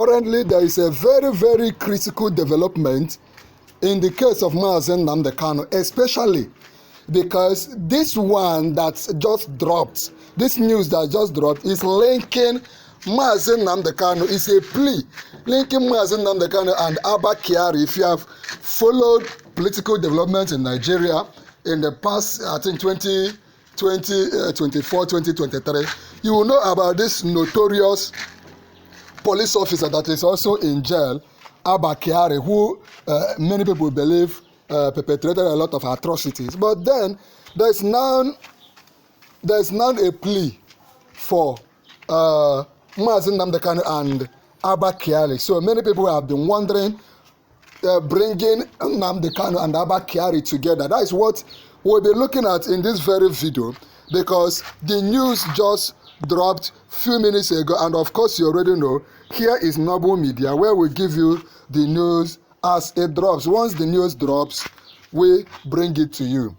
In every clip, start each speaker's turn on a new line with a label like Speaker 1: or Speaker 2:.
Speaker 1: Currently, there is a very, very critical development in the case of Maazi Nnamdi Kanu, especially because this one that's just dropped, this news that just dropped, is linking Maazi Nnamdi Kanu, is a plea linking Maazi Nnamdi Kanu and Abba Kyari. If you have followed political development in Nigeria in the past, I think 2024, 2023, you will know about this notorious police officer that is also in jail, Abba Kyari, who many people believe perpetrated a lot of atrocities. But then there's now a plea for Maazi Nnamdi Kanu and Abba Kyari. So many people have been wondering, bringing Nnamdi Kanu and Abba Kyari together. That is what we'll be looking at in this very video, because the news just dropped a few minutes ago, and of course you already know, here is Noble Media, where we give you the news as it drops. Once the news drops, we bring it to you.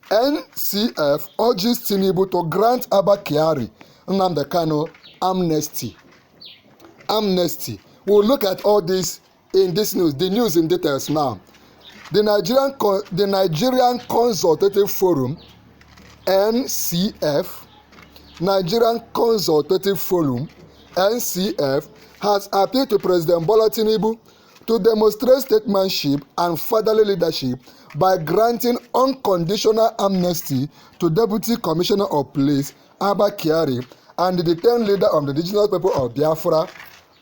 Speaker 1: NCF urges Tinubu to grant Abba Kyari Nnamdi Kanu amnesty. We'll look at all this in this news, the news in details now. The Nigerian Consultative Forum, NCF, Nigerian Consultative Forum, NCF, has appealed to President Bola Tinubu to demonstrate statesmanship and fatherly leadership by granting unconditional amnesty to Deputy Commissioner of Police Abba Kyari and the detained leader of the indigenous people of Biafra,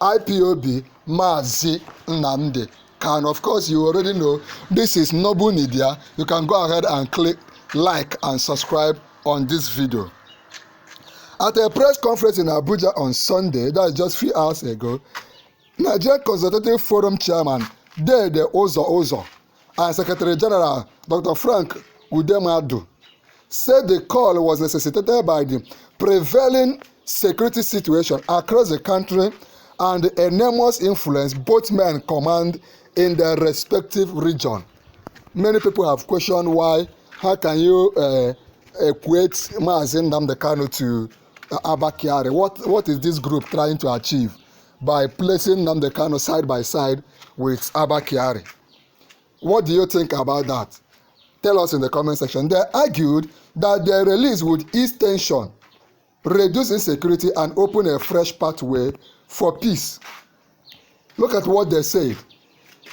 Speaker 1: IPOB, Maazi Nnamdi Kanu. Of course, you already know this is Noble Media. You can go ahead and click like and subscribe on this video. At a press conference in Abuja on Sunday, that's just a few hours ago, Nigerian Consultative Forum Chairman Dede Ozo and Secretary General Dr. Frank Udemadu said the call was necessitated by the prevailing security situation across the country and the enormous influence both men command in their respective region. Many people have questioned how can you equate Maazi Nnamdi Kanu to Abba Kyari? What is this group trying to achieve by placing Nnamdi Kanu side by side with Abba Kyari? What do you think about that? Tell us in the comment section. They argued that their release would ease tension, reduce insecurity, and open a fresh pathway for peace. Look at what they said.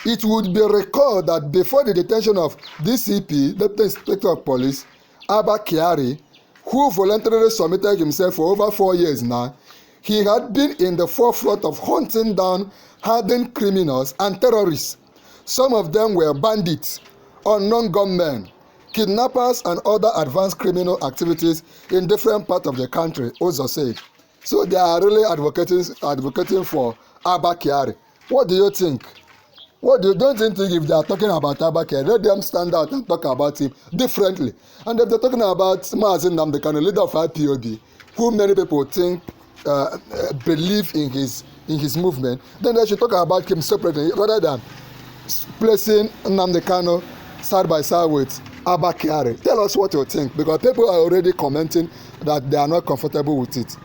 Speaker 1: It would be recalled that before the detention of DCP, Deputy Inspector of Police, Abba Kyari, who voluntarily submitted himself for over 4 years now, he had been in the forefront of hunting down hardened criminals and terrorists. Some of them were bandits, unknown gunmen, kidnappers, and other advanced criminal activities in different parts of the country, Ozo said. So they are really advocating for Abba Kyari. What do you think? Don't you think if they are talking about Abba Kyari, let them stand out and talk about him differently? And if they're talking about Maazi Nnamdi Kanu, leader of IPOB, who many people think believe in his movement, then they should talk about him separately rather than placing Nnamdi Kanu side by side with Abba Kyari. Tell us what you think, because people are already commenting that they are not comfortable with it.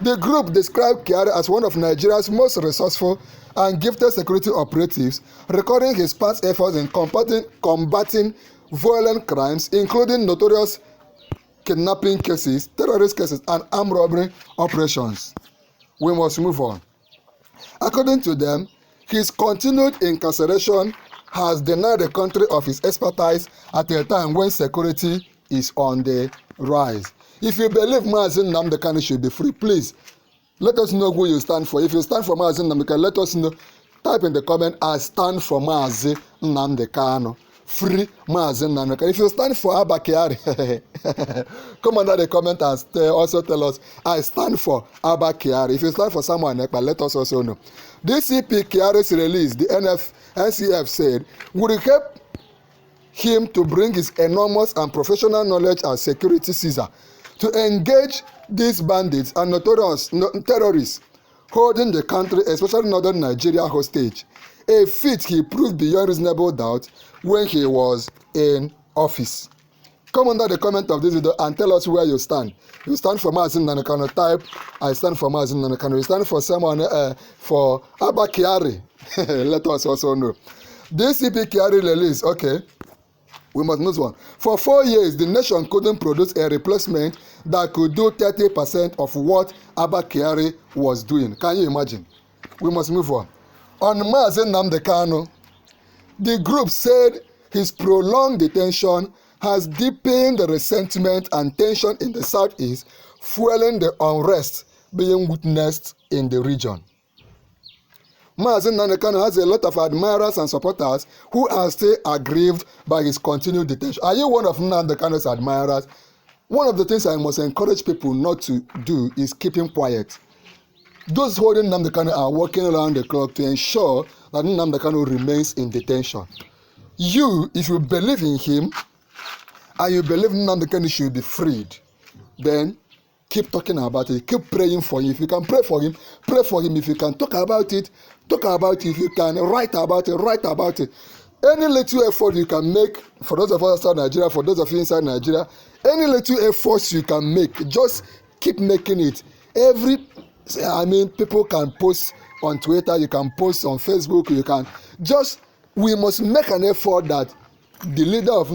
Speaker 1: The group described Kyari as one of Nigeria's most resourceful and gifted security operatives, recording his past efforts in combating violent crimes, including notorious kidnapping cases, terrorist cases, and armed robbery operations. We must move on. According to them, his continued incarceration has denied the country of his expertise at a time when security is on the rise. If you believe Maazi Nnamdi Kanu should be free, please let us know who you stand for. If you stand for Maazi Nnamdi Kanu, let us know. Type in the comment, I stand for Maazi Nnamdi Kanu. Free Maazi Nnamdi Kanu. If you stand for Abba Kyari, come under the comment and also tell us, I stand for Abba Kyari. If you stand for someone, let us also know. DCP Kyari's release, the NCF said, would help him to bring his enormous and professional knowledge as security Caesar to engage these bandits and notorious terrorists holding the country, especially northern Nigeria, hostage, a feat he proved beyond reasonable doubt when he was in office. Come under the comment of this video and tell us where you stand. You stand for Maazi Nnamdi Kanu, type I stand for Maazi Nnamdi Kanu. You stand for someone for Abba Kyari. Let us also know. DCP Kyari release, okay. We must move on. For 4 years, the nation couldn't produce a replacement that could do 30% of what Abba Kyari was doing. Can you imagine? We must move on. On Maazi Nnamdi Kanu, the group said his prolonged detention has deepened the resentment and tension in the southeast, fueling the unrest being witnessed in the region. Maazi Nnamdi Kanu has a lot of admirers and supporters who are still aggrieved by his continued detention. Are you one of Nnamdi Kanu's admirers? One of the things I must encourage people not to do is keeping quiet. Those holding Nnamdi Kanu are working around the clock to ensure that Nnamdi Kanu remains in detention. You, if you believe in him, and you believe Nnamdi Kanu should be freed, then keep talking about it. Keep praying for him. If you can pray for him, pray for him. If you can talk about it, talk about it. If you can write about it, write about it. Any little effort you can make, for those of us outside Nigeria, for those of you inside Nigeria, any little efforts you can make, just keep making it. People can post on Twitter, you can post on Facebook, we must make an effort that the leader of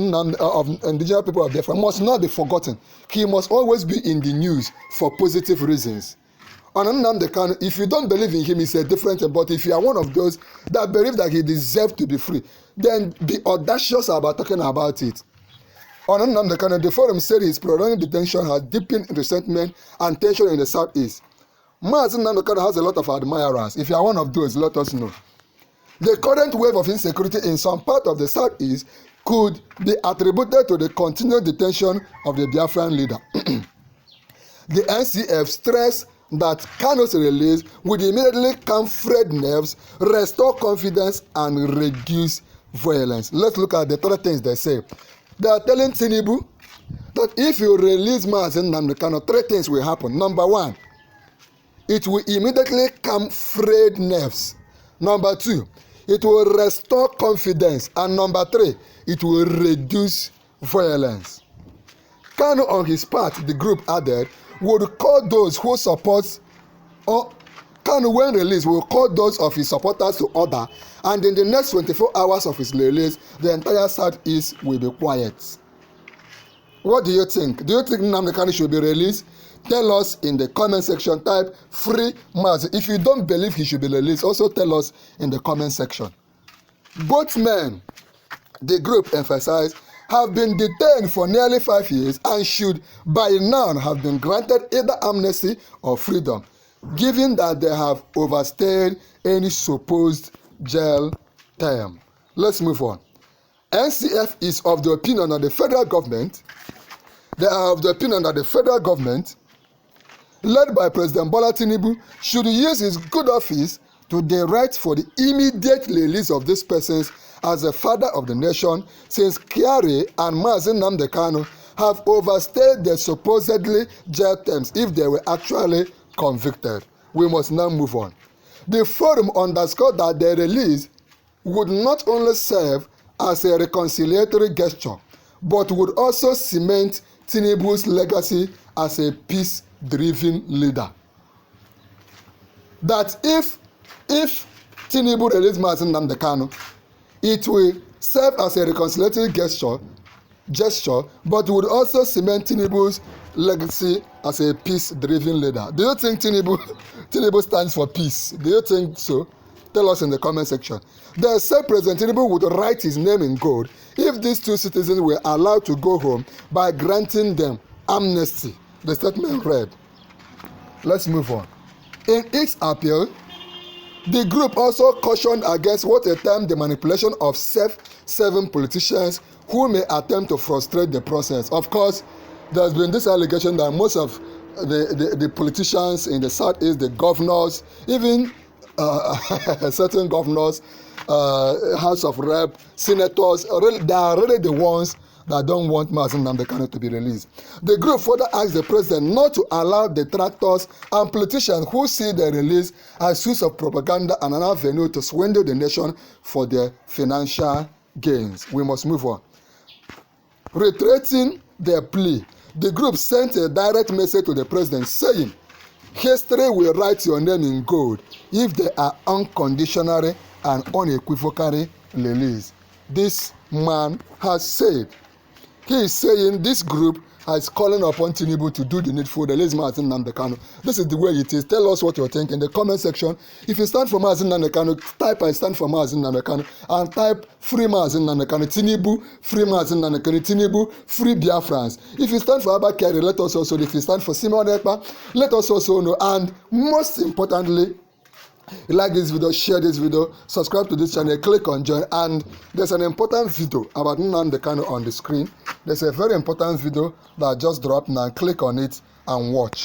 Speaker 1: indigenous people of Biafra must not be forgotten. He must always be in the news for positive reasons. On Nnamdi Kanu, if you don't believe in him, it's a different thing. But if you are one of those that believe that he deserves to be free, then be audacious about talking about it. On Nnamdi Kanu, the forum said his prolonged detention has deepened resentment and tension in the southeast. Maazi Nnamdi Kanu has a lot of admirers. If you are one of those, let us know. The current wave of insecurity in some part of the southeast could be attributed to the continued detention of the Biafran leader. The NCF stressed that Kanu's release would immediately calm frayed nerves, restore confidence, and reduce violence. Let's look at the 3 things they say. They are telling Tinubu that if you release Maazi Nnamdi Kanu, 3 things will happen. Number 1, it will immediately calm frayed nerves. Number 2, it will restore confidence. And number 3, it will reduce violence. Kanu, on his part, the group added, would call those who support, Kanu, when released, will call those of his supporters to order, and in the next 24 hours of his release, the entire Southeast will be quiet. What do you think? Do you think Nnamdi Kanu should be released? Tell us in the comment section. Type free Maazi. If you don't believe he should be released, also tell us in the comment section. Both men, the group emphasized, have been detained for nearly 5 years and should by now have been granted either amnesty or freedom, given that they have overstayed any supposed jail term. Let's move on. NCF is of the opinion that the federal government, led by President Bola Tinubu, should use his good office to direct for the immediate release of these persons as the father of the nation, since Kyari and Maazi Nnamdi Kanu have overstayed their supposedly jail terms if they were actually convicted. We must now move on. The forum underscored that their release would not only serve as a reconciliatory gesture, but would also cement Tinubu's legacy as a peace-driven leader. That if Tinubu releases Maazi Nnamdi Kanu, it will serve as a reconciliatory gesture, but would also cement Tinubu's legacy as a peace-driven leader. Do you think Tinubu stands for peace? Do you think so? Tell us in the comment section. They said President Tinubu would write his name in gold if these 2 citizens were allowed to go home by granting them amnesty. The statement read. Let's move on. In its appeal, the group also cautioned against what it termed the manipulation of self-serving politicians who may attempt to frustrate the process. Of course, there's been this allegation that most of the politicians in the Southeast, the governors, even certain governors, House of Rep, senators, they are really the ones that don't want Maazi Nnamdi Kanu to be released. The group further asked the president not to allow detractors and politicians who see the release as source of propaganda and an avenue to swindle the nation for their financial gains. We must move on. Reiterating their plea. The group sent a direct message to the president saying, history will write your name in gold if they are unconditionally and unequivocally released. This man has said. He is saying this group is calling upon Tinubu to do the needful. The release Maazi Nnamdi Kanu. This is the way it is. Tell us what you think in the comment section. If you stand for Maazi Nnamdi Kanu, type I stand for Maazi Nnamdi Kanu and type free Maazi Nnamdi Kanu. Tinubu, free Maazi Nnamdi Kanu. Tinubu, free Biafrans. If you stand for Abba Kyari, let us also know. If you stand for Simon Ekpa, let us also know. And most importantly, like this video, share this video, subscribe to this channel, click on join, and there's an important video about Nnamdi Kanu on the screen. There's a very important video that just dropped now. Click on it and watch.